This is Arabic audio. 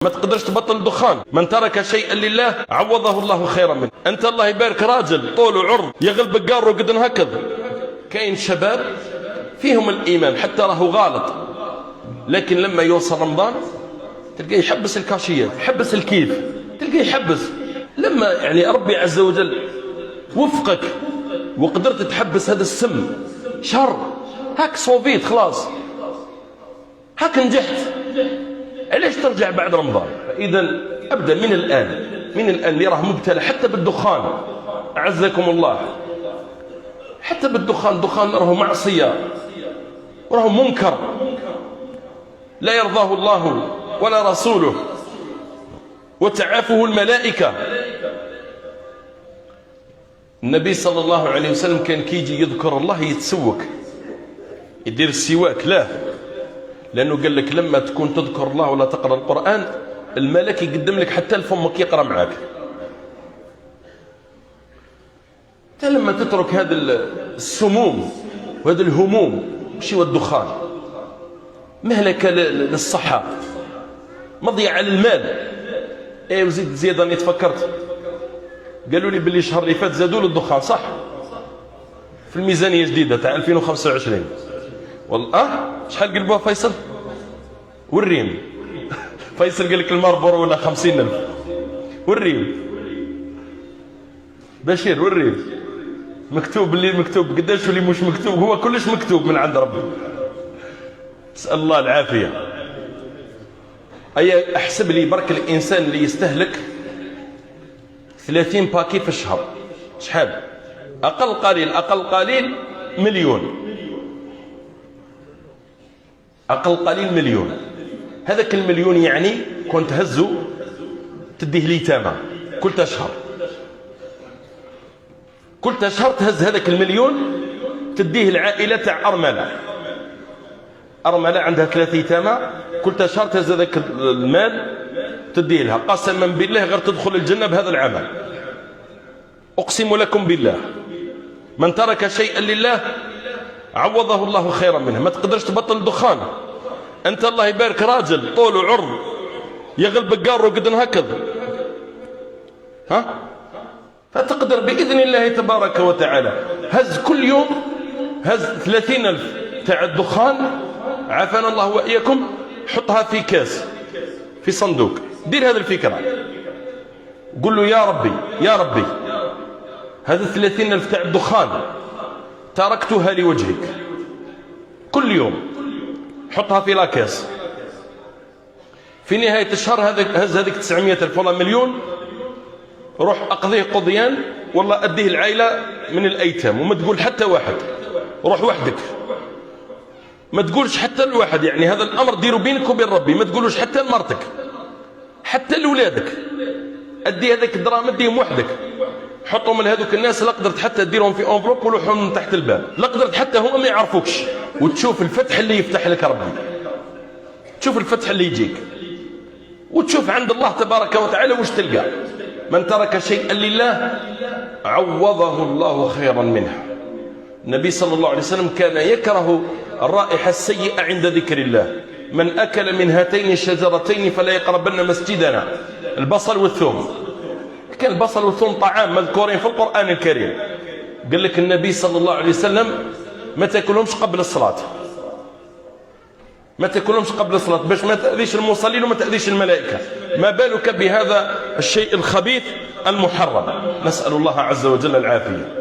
ما تقدرش تبطل الدخان. من ترك شيئا لله عوضه الله خيرا منه. انت الله يبارك راجل طول وعرض يغلب قارو قد هكذا. كاين شباب فيهم الايمان حتى راهو غالط، لكن لما يوصل رمضان تلقاه يحبس الكاشيات، يحبس الكيف، تلقاه يحبس. لما يعني ربي عز وجل وفقك وقدرت تحبس هذا السم شر، هاك صوفيت خلاص، هاك نجحت، علاش ترجع بعد رمضان؟ فإذا أبدأ من الآن، من الآن اللي راه مبتلى حتى بالدخان أعزكم الله، حتى بالدخان، الدخان راه معصية وراه منكر لا يرضاه الله ولا رسوله وتعافه الملائكة. النبي صلى الله عليه وسلم كان كيجي يذكر الله يتسوك، يدير السواك، لا، لأنه قال لك لما تكون تذكر الله ولا تقرأ القرآن الملك يقدم لك حتى الفمك يقرأ معك. انت لما تترك هذا السموم وهذا الهموم، وش هو الدخان؟ مهلكة للصحة، مضيعة للمال. ايه وزيد زيادة اني تفكرت، قالوا لي باللي الشهر اللي فات زادوا له الدخان، صح؟ في الميزانية الجديدة تاع 2025 والله. شحال قلبوها فيصل؟ والريم فيصل قال لك الماربورو ولا 50,000، والريم بشير والريم مكتوب، اللي مكتوب قداش واللي مش مكتوب، هو كلش مكتوب من عند ربي، نسأل الله العافية. أي أحسب لي برك الإنسان اللي يستهلك 30 باكي في الشهر شحال؟ أقل قليل، أقل قليل مليون، أقل قليل مليون. هذاك المليون يعني كنت تهزو تديه ليتامى كل شهر، كل شهر تهز هذاك المليون تديه العائلة تاع أرملة، أرملة عندها 3 يتامى، كل شهر تهز هذاك المال تديه لها. قسما بالله غير تدخل الجنة بهذا العمل، أقسم لكم بالله. من ترك شيئا لله عوضه الله خيرا منه. ما تقدرش تبطل الدخان، أنت الله يبارك راجل طول وعرض يغلب قارو قد هكذا، ها؟ فتقدر بإذن الله تبارك وتعالى هز كل يوم، هز 30,000 تاع الدخان، عافانا الله وإياكم، حطها في كاس في صندوق، دير هذه الفكرة، قل له يا ربي يا ربي هذه 30,000 تاع الدخان تركتها لوجهك، كل يوم حطها في لاكاس، في نهاية الشهر هز هذيك 900,000 ولا مليون، روح أقضيه قضيان والله أديه العائلة من الأيتام، وما تقول حتى واحد، روح وحدك، ما تقولش حتى الواحد، يعني هذا الأمر ديروا بينك وبين ربي، ما تقولوش حتى لمرتك حتى لولادك، أدي هذاك الدراهم أديهم وحدك، حطهم لهذوك الناس، لا قدرت حتى تديرهم في انفلوب ولوحهم من تحت الباب، لا قدرت حتى هم ما يعرفوكش، وتشوف الفتح اللي يفتح لك ربي، تشوف الفتح اللي يجيك، وتشوف عند الله تبارك وتعالى وش تلقى. من ترك شيئا لله عوضه الله خيرا منه. النبي صلى الله عليه وسلم كان يكره الرائحة السيئة عند ذكر الله. من أكل من هاتين الشجرتين فلا يقربن مسجدنا. البصل والثوم، كان البصل والثوم طعام مذكورين في القرآن الكريم، قال لك النبي صلى الله عليه وسلم ما تاكلهمش قبل الصلاة، ما تاكلهمش قبل الصلاة باش ما تأذيش المصلين وما تأذيش الملائكة، ما بالك بهذا الشيء الخبيث المحرم. نسأل الله عز وجل العافية.